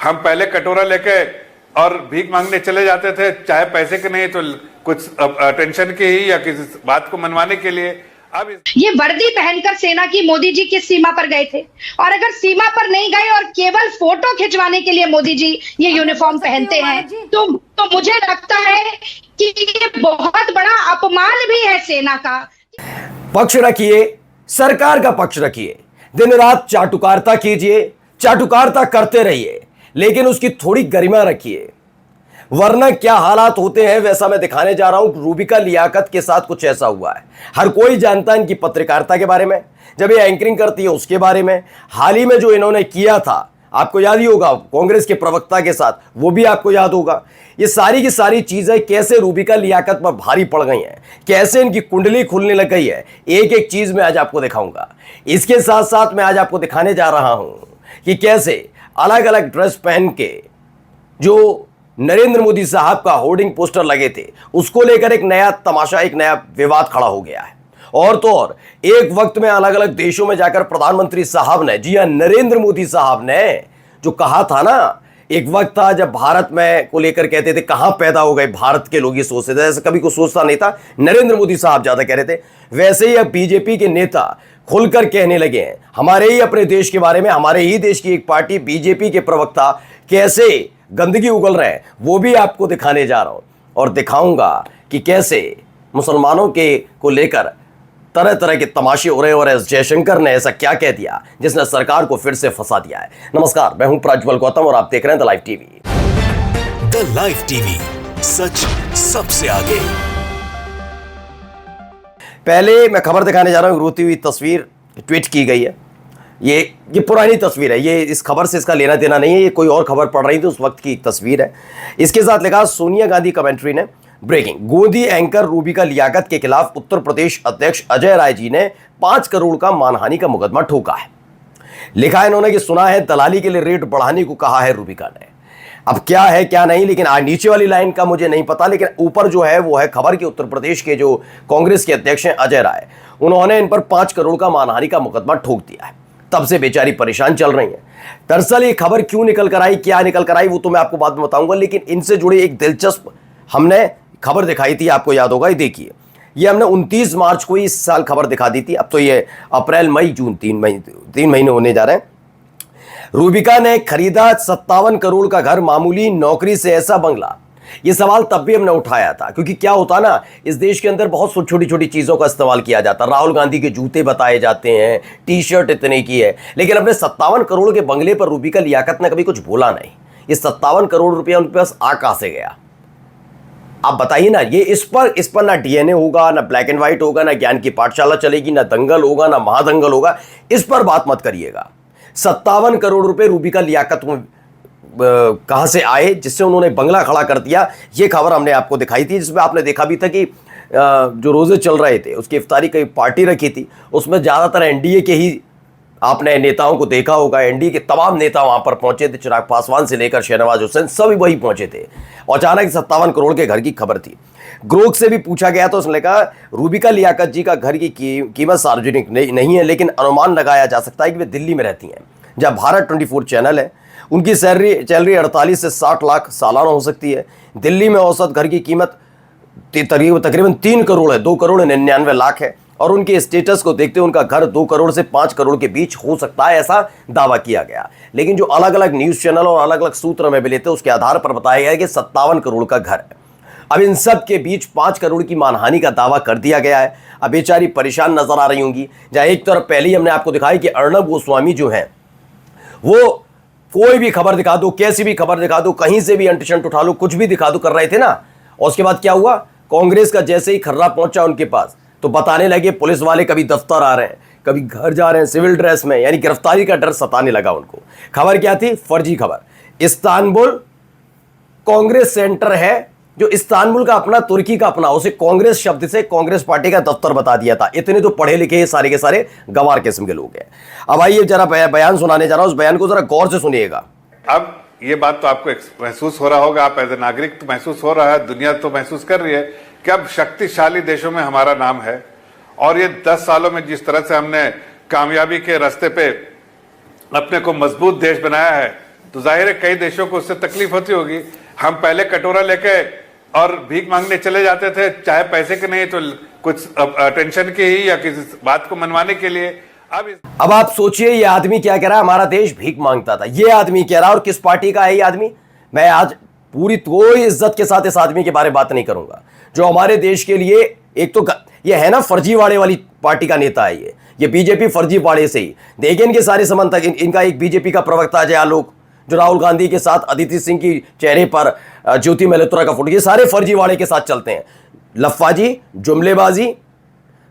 हम पहले कटोरा लेके और भीख मांगने चले जाते थे, चाहे पैसे के नहीं तो कुछ टेंशन की ही या किसी बात को मनवाने के लिए। अब ये वर्दी पहनकर सेना की मोदी जी किस सीमा पर गए थे? और अगर सीमा पर नहीं गए और केवल फोटो खिंचवाने के लिए मोदी जी ये यूनिफॉर्म पहनते हैं तो मुझे लगता है कि ये बहुत बड़ा अपमान भी है सेना का। पक्ष रखिए, सरकार का पक्ष रखिए, दिन रात चाटुकारिता कीजिए, चाटुकारिता करते रहिए, लेकिन उसकी थोड़ी गरिमा रखिए, वरना क्या हालात होते हैं वैसा मैं दिखाने जा रहा हूं। रूबिका लियाकत के साथ कुछ ऐसा हुआ है। हर कोई जानता है इनकी पत्रकारिता के बारे में, जब ये एंकरिंग करती है उसके बारे में। हाल ही में जो इन्होंने किया था आपको याद ही होगा, कांग्रेस के प्रवक्ता के साथ, वो भी आपको याद होगा। ये सारी की सारी चीजें कैसे रूबिका लियाकत पर भारी पड़ गई हैं, कैसे इनकी कुंडली खुलने लग गई है, एक एक चीज मैं आज आपको दिखाऊंगा। इसके साथ साथ मैं आज आपको दिखाने जा रहा हूं कि कैसे अलग अलग ड्रेस पहन के जो नरेंद्र मोदी साहब का होर्डिंग पोस्टर लगे थे उसको लेकर एक नया तमाशा, एक नया विवाद खड़ा हो गया है। और तो और एक वक्त में अलग अलग देशों में जाकर प्रधानमंत्री साहब ने, जी हां नरेंद्र मोदी साहब ने जो कहा था ना, एक वक्त था जब भारत में को लेकर कहते थे कहां पैदा हो गए भारत के लोग, ये सोचते थे, ऐसा कभी कोई सोचता नहीं था। नरेंद्र मोदी साहब ज्यादा कह रहे थे। वैसे ही अब बीजेपी के नेता खुलकर कहने लगे हैं हमारे ही अपने देश के बारे में। हमारे ही देश की एक पार्टी बीजेपी के प्रवक्ता कैसे गंदगी उगल रहे हैं वो भी आपको दिखाने जा रहा हूं, और दिखाऊंगा कि कैसे मुसलमानों के को लेकर तरह तरह के तमाशे हो रहे हैं और एस जयशंकर ने ऐसा क्या कह दिया जिसने सरकार को फिर से फंसा दिया है। नमस्कार, मैं हूं प्रज्वल गौतम और आप देख रहे हैं the live TV. The live TV, सच सबसे आगे। पहले मैं खबर दिखाने जा रहा हूं, रोती हुई तस्वीर ट्वीट की गई है। ये पुरानी तस्वीर है, ये इस खबर से इसका लेना देना नहीं है, ये कोई और खबर पड़ रही थी उस वक्त की तस्वीर है। इसके साथ लिखा सोनिया गांधी कमेंट्री ने ब्रेकिंग, गोदी एंकर रूबिका लियाकत के खिलाफ उत्तर प्रदेश अध्यक्ष अजय राय जी ने 5 करोड़ का मानहानि का मुकदमा ठोका है। लिखा है इन्होंने कि सुना है दलाली के लिए रेट बढ़ाने को कहा है रूबिका ने। अब क्या है क्या नहीं, लेकिन नीचे वाली लाइन का मुझे नहीं पता, लेकिन ऊपर जो है वो है खबर कि उत्तर प्रदेश के जो कांग्रेस के अध्यक्ष हैं अजय राय, उन्होंने इन पर 5 करोड़ का मानहानि का मुकदमा ठोक दिया है। तब से बेचारी परेशान चल रही हैं। दरअसल ये खबर क्यों निकल कर आई, क्या निकल कर आई, वो तो मैं आपको बाद में बताऊंगा, लेकिन इनसे जुड़ी एक दिलचस्प हमने खबर दिखाई थी, आपको याद होगा। ये देखिए, ये हमने 29 मार्च को इस साल खबर दिखा दी थी। अब तो ये अप्रैल मई जून 3 महीने होने जा रहे हैं। रूबिका ने खरीदा 57 करोड़ का घर, मामूली नौकरी से ऐसा बंगला। ये सवाल तब भी हमने उठाया था, क्योंकि क्या होता ना, इस देश के अंदर बहुत छोटी छोटी चीज़ों का इस्तेमाल किया जाता। राहुल गांधी के जूते बताए जाते हैं, टी शर्ट इतने की है, लेकिन अपने 57 करोड़ के बंगले पर रूबिका लियाकत ने कभी कुछ बोला नहीं। ये 57 करोड़ रुपया उनके पास आ कहां से गया? आप बताइए ना। ये इस पर ना डीएनए होगा, ना ब्लैक एंड व्हाइट होगा, ना ज्ञान की पाठशाला चलेगी, ना दंगल होगा, ना महादंगल होगा। इस पर बात मत करिएगा। 57 करोड़ रुपए रूबिका लियाकत में कहां से आए जिससे उन्होंने बंगला खड़ा कर दिया? ये खबर हमने आपको दिखाई थी, जिसमें आपने देखा भी था कि जो रोजे चल रहे थे उसकी इफ्तारी की पार्टी रखी थी, उसमें ज़्यादातर एनडीए के ही आपने नेताओं को देखा होगा। एनडीए के तमाम नेता वहां पर पहुंचे थे, चिराग पासवान से लेकर शहनवाज हुसैन, सभी वही पहुंचे थे। अचानक 57 करोड़ के घर की खबर थी। ग्रोक से भी पूछा गया तो उसने कहा रूबिका लियाकत जी का घर की कीमत सार्वजनिक नहीं है, लेकिन अनुमान लगाया जा सकता है कि वे दिल्ली में रहती हैं, जहाँ भारत 24 चैनल है। उनकी सैलरी 48 से 60 लाख सालाना हो सकती है। दिल्ली में औसत घर की कीमत तकरीबन 3 करोड़ है, 2 करोड़ 99 लाख है, और उनके स्टेटस को देखते हुए उनका घर 2 करोड़ से 5 करोड़ के बीच हो सकता है, ऐसा दावा किया गया। लेकिन जो अलग अलग न्यूज़ चैनल और अलग अलग सूत्र में मिले थे उसके आधार पर बताया गया कि 57 करोड़ का घर है। अब इन सब के बीच 5 करोड़ की मानहानि का दावा कर दिया गया है। अब बेचारी परेशान नजर आ रही होंगी। जहाँ एक तरफ पहले ही हमने आपको दिखाया कि अर्णब गोस्वामी जो है वो कोई भी खबर दिखा दो, कैसी भी खबर दिखा दो, कहीं से भी अंटशंट उठा लो, कुछ भी दिखा दो कर रहे थे ना। और उसके बाद क्या हुआ, कांग्रेस का जैसे ही खर्रा पहुंचा उनके पास तो बताने लगे पुलिस वाले कभी दफ्तर आ रहे हैं, कभी घर जा रहे हैं सिविल ड्रेस में, यानी गिरफ्तारी का डर सताने लगा उनको। खबर क्या थी? फर्जी खबर। इस्तांबुल कांग्रेस सेंटर है, जो इस्तांबुल का अपना, तुर्की का अपना, उसे कांग्रेस शब्द से कांग्रेस पार्टी का दफ्तर बता दिया था। इतने तो पढ़े लिखे सारे के सारे गंवार किस्म के लोग हैं। अब आइए जरा बयान सुनाने जा रहा हूं, उस बयान को जरा गौर से सुनिएगा। अब ये बात तो आपको महसूस हो रहा होगा, आप एज ए नागरिक तो महसूस हो रहा है, दुनिया तो महसूस कर रही है कि अब शक्तिशाली देशों में हमारा नाम है। और ये 10 सालों में जिस तरह से हमने कामयाबी के रास्ते पे अपने को मजबूत देश बनाया है, तो जाहिर है कई देशों को उससे तकलीफ होती होगी। हम पहले कटोरा लेके और भीख मांगने चले जाते थे, चाहे पैसे के नहीं तो कुछ टेंशन की ही या किसी बात को मनवाने के लिए। अब आप सोचिए ये आदमी क्या कह रहा है, हमारा देश भीख मांगता था, ये आदमी कह रहा है। और किस पार्टी का है ये आदमी? मैं आज पूरी कोई इज्जत के साथ इस आदमी के बारे में बात नहीं करूंगा, जो हमारे देश के लिए एक तो ये है ना फर्जीवाड़े वाली पार्टी का नेता है ये बीजेपी फर्जीवाड़े से ही। देखिए इनके सारे संबंध तक, इनका एक बीजेपी का प्रवक्ता अजय आलोक जो राहुल गांधी के साथ अदिति सिंह की चेहरे पर ज्योति मल्होत्रा का फोटो, ये सारे फर्जीवाड़े के साथ चलते हैं। लफ्फाजी, जुमलेबाजी,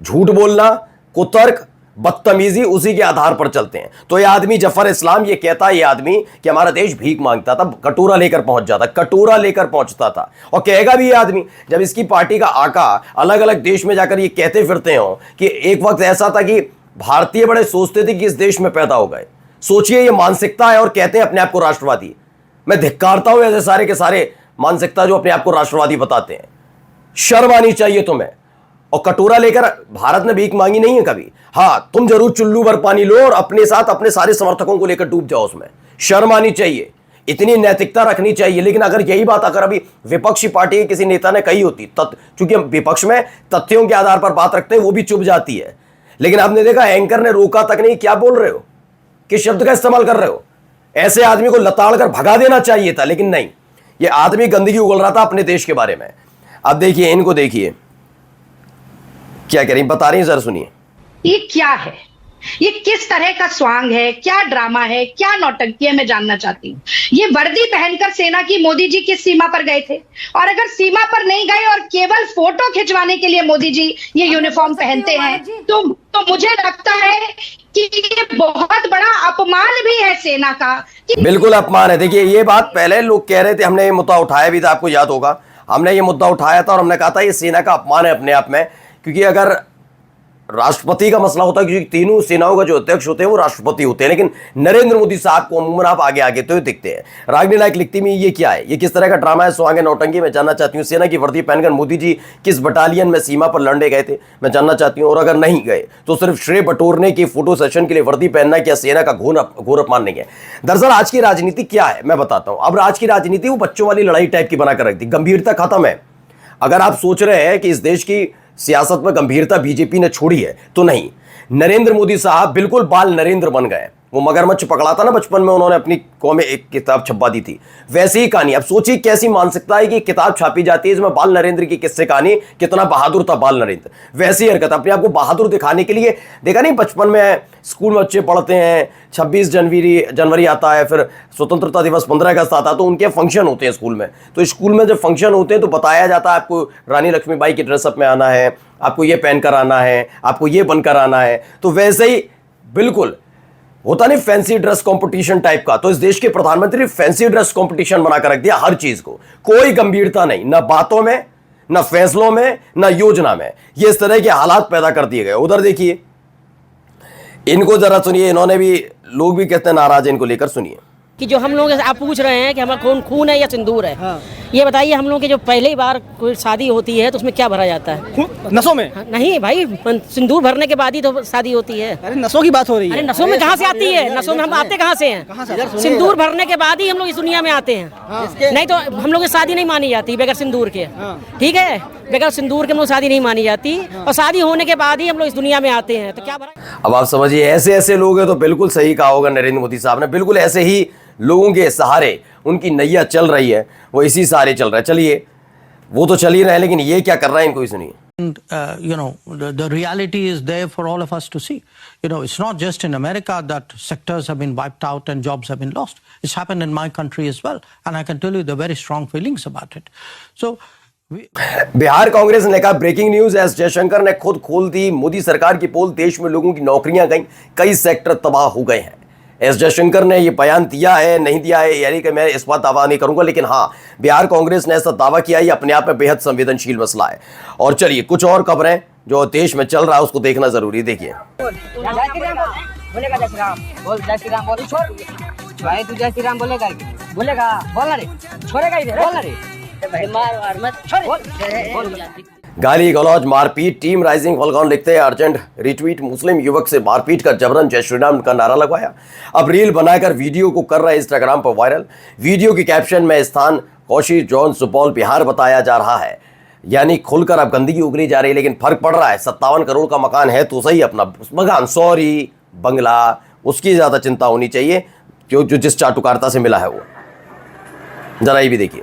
झूठ बोलना, कुतर्क, बदतमीजी, उसी के आधार पर चलते हैं। तो ये आदमी जफर इस्लाम ये कहता है, ये आदमी कि हमारा देश भीख मांगता था, कटोरा लेकर पहुंच जाता, कटोरा लेकर पहुंचता था। और कहेगा भी ये आदमी, जब इसकी पार्टी का आका अलग अलग देश में जाकर ये कहते फिरते हो कि एक वक्त ऐसा था कि भारतीय बड़े सोचते थे कि इस देश में पैदा हो गए। सोचिए ये मानसिकता है और कहते हैं अपने आप को राष्ट्रवादी। मैं धिक्कारता हूं ऐसे सारे के सारे मानसिकता जो अपने आप को राष्ट्रवादी बताते हैं। शर्म आनी चाहिए तुम्हें। और कटोरा लेकर भारत ने भीख मांगी नहीं है कभी। हां, तुम जरूर चुल्लू भर पानी लो और अपने साथ अपने सारे समर्थकों को लेकर डूब जाओ उसमें। शर्म आनी चाहिए, इतनी नैतिकता रखनी चाहिए। लेकिन अगर यही बात अगर अभी विपक्षी पार्टी के किसी नेता ने कही होती, चूंकि हम विपक्ष में तथ्यों के आधार पर बात रखते हैं, वो भी चुप जाती है। लेकिन आपने देखा एंकर ने रोका तक नहीं, क्या बोल रहे हो, किस शब्द का इस्तेमाल कर रहे हो। ऐसे आदमी को लताड़ कर भगा देना चाहिए था, लेकिन नहीं, ये आदमी गंदगी उगल रहा था अपने देश के बारे में। अब देखिए इनको, देखिए क्या कह रही, बता रही हैं, जरा सुनिए। ये क्या है, ये किस तरह का स्वांग है, क्या ड्रामा है, क्या नौटंकी है, मैं जानना चाहती हूँ। ये वर्दी पहनकर सेना की मोदी जी किस सीमा पर गए थे? और अगर सीमा पर नहीं गए और केवल फोटो खिंचवाने के लिए मोदी जी ये यूनिफॉर्म पहनते हैं, तो मुझे लगता है कि ये बहुत बड़ा अपमान भी है सेना का। बिल्कुल अपमान है। देखिए ये बात पहले लोग कह रहे थे, हमने ये मुद्दा उठाया भी था, आपको याद होगा, हमने ये मुद्दा उठाया था और हमने कहा था ये सेना का अपमान है अपने आप में। क्योंकि अगर राष्ट्रपति का मसला होता है, क्योंकि तीनों सेनाओं का जो अध्यक्ष होते हैं वो राष्ट्रपति होते हैं, लेकिन नरेंद्र मोदी साहब को अमूमन आप आगे आगे तो दिखते हैं। रागिनी नायक लिखती में ये क्या है, ये किस तरह का ड्रामा है, स्वांग है, नौटंकी, मैं जानना चाहती हूँ। सेना की वर्दी पहनकर मोदी जी किस बटालियन में सीमा पर लड़ने गए थे, मैं जानना चाहती हूँ। और अगर नहीं गए तो सिर्फ श्रेय बटोरने की फोटो सेशन के लिए वर्दी पहनना क्या सेना का घोर अपमान नहीं है? दरअसल आज की राजनीति क्या है मैं बताता हूँ। अब आज की राजनीति वो बच्चों वाली लड़ाई टाइप की बनाकर रख दी, गंभीरता खत्म है। अगर आप सोच रहे हैं कि इस देश की सियासत में गंभीरता बीजेपी ने छोड़ी है, तो नहीं। नरेंद्र मोदी साहब बिल्कुल बाल नरेंद्र बन गए। वो मगरमच्छ पकड़ा था ना बचपन में, उन्होंने अपनी कॉम में एक किताब छपवा दी थी, वैसी ही कहानी। अब सोचिए कैसी मानसिकता है कि किताब छापी जाती है इसमें बाल नरेंद्र की किस्से कहानी, कितना बहादुर था बाल नरेंद्र, वैसी हरकत अपने आप को बहादुर दिखाने के लिए। देखा नहीं बचपन में स्कूल में बच्चे पढ़ते हैं, 26 जनवरी आता है, फिर स्वतंत्रता दिवस 15 अगस्त आता है, तो उनके फंक्शन होते हैं स्कूल में। तो स्कूल में जब फंक्शन होते हैं तो बताया जाता है आपको रानी लक्ष्मीबाई की ड्रेसअप में आना है, आपको ये पहनकर आना है, आपको ये बनकर आना है। तो वैसे ही बिल्कुल होता नहीं फैंसी ड्रेस कंपटीशन टाइप का। तो इस देश के प्रधानमंत्री फैंसी ड्रेस कंपटीशन बनाकर रख दिया हर चीज को, कोई गंभीरता नहीं, ना बातों में, ना फैसलों में, ना योजना में। ये इस तरह के हालात पैदा कर दिए गए। उधर देखिए इनको जरा सुनिए, इन्होंने भी, लोग भी कहते हैं नाराज है इनको लेकर, सुनिए। कि जो हम लोग आप पूछ रहे हैं कि हमारा खून है या सिंदूर है, हाँ। ये बताइए हम लोग की जो पहली बार कोई शादी होती है तो उसमें क्या भरा जाता है? नसों में? हाँ, नहीं भाई, सिंदूर भरने के बाद ही तो शादी होती है। अरे नसों की बात हो रही है। अरे नसों में कहाँ से आती है? नसों में हम आते कहाँ से हैं? सिंदूर भरने के बाद ही हम लोग इस दुनिया में आते हैं। हाँ। नहीं तो हम लोग की शादी नहीं मानी जाती बगैर सिंदूर के। हाँ। ठीक है, बगैर सिंदूर के हम लोग शादी नहीं मानी जाती। हाँ। और शादी होने के बाद ही हम लोग इस दुनिया में आते हैं, तो क्या भरा? अब आप समझिए ऐसे ऐसे लोग हैं, तो बिल्कुल सही कहा होगा नरेंद्र मोदी साहब ने, बिल्कुल ऐसे ही लोगों के सहारे उनकी नैया चल रही है, वो इसी सहारे चल रहा है। चलिए वो तो चल ही रहे हैं, लेकिन ये क्या कर रहा है इनको ही सुनिए। And the reality is there for all of us to see. It's not just in America that sectors have been wiped out and jobs have been lost. It's happened in my country as well, and I can tell you the very strong feelings about it. So Bihar Congress ने कहा breaking news, S Jaishankar ने खुद खोल दी मोदी सरकार की पोल, देश में लोगों की नौकरियां गई, कई सेक्टर तबाह हो गए हैं। एस जयशंकर ने यह बयान दिया है, नहीं दिया है, यानी कि मैं इस बात दावा नहीं करूंगा, लेकिन हाँ बिहार कांग्रेस ने ऐसा दावा किया, ये अपने आप में बेहद संवेदनशील मसला है। और चलिए कुछ और खबरें जो देश में चल रहा है उसको देखना जरूरी। देखिए गाली गलौज मारपीट। टीम राइजिंग फॉलकॉन लिखते हैं अर्जेंट रिट्वीट। मुस्लिम युवक से मारपीट कर जबरन जय श्री राम का नारा लगवाया। अब रील बनाकर वीडियो को कर रहा है इंस्टाग्राम पर वायरल। वीडियो के कैप्शन में स्थान कौशी जोन सुपौल बिहार बताया जा रहा है। यानी खुलकर अब गंदगी उगली जा रही है, लेकिन फर्क पड़ रहा है। 57 करोड़ का मकान है तो सही, अपना मकान सॉरी बंगला, उसकी ज्यादा चिंता होनी चाहिए जो जिस चाटुकारिता से मिला है वो। जरा ये भी देखिए।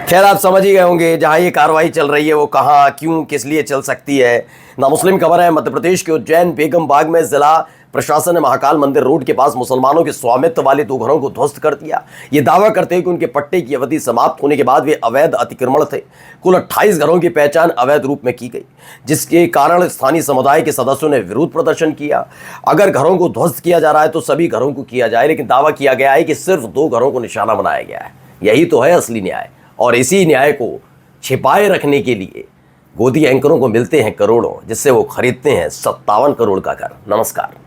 खैर आप समझ ही गए होंगे जहां ये कार्रवाई चल रही है वो कहां, क्यों, किस लिए चल सकती है। ना मुस्लिम खबर है। मध्य प्रदेश के उज्जैन बेगम बाग में जिला प्रशासन ने महाकाल मंदिर रोड के पास मुसलमानों के स्वामित्व वाले 2 घरों को ध्वस्त कर दिया। ये दावा करते हैं कि उनके पट्टे की अवधि समाप्त होने के बाद वे अवैध अतिक्रमण थे। कुल 28 घरों की पहचान अवैध रूप में की गई, जिसके कारण स्थानीय समुदाय के सदस्यों ने विरोध प्रदर्शन किया। अगर घरों को ध्वस्त किया जा रहा है तो सभी घरों को किया जाए, लेकिन दावा किया गया है कि सिर्फ 2 घरों को निशाना बनाया गया है। यही तो है असली न्याय, और इसी न्याय को छिपाए रखने के लिए गोदी एंकरों को मिलते हैं करोड़ों, जिससे वो खरीदते हैं 57 करोड़ का घर। नमस्कार।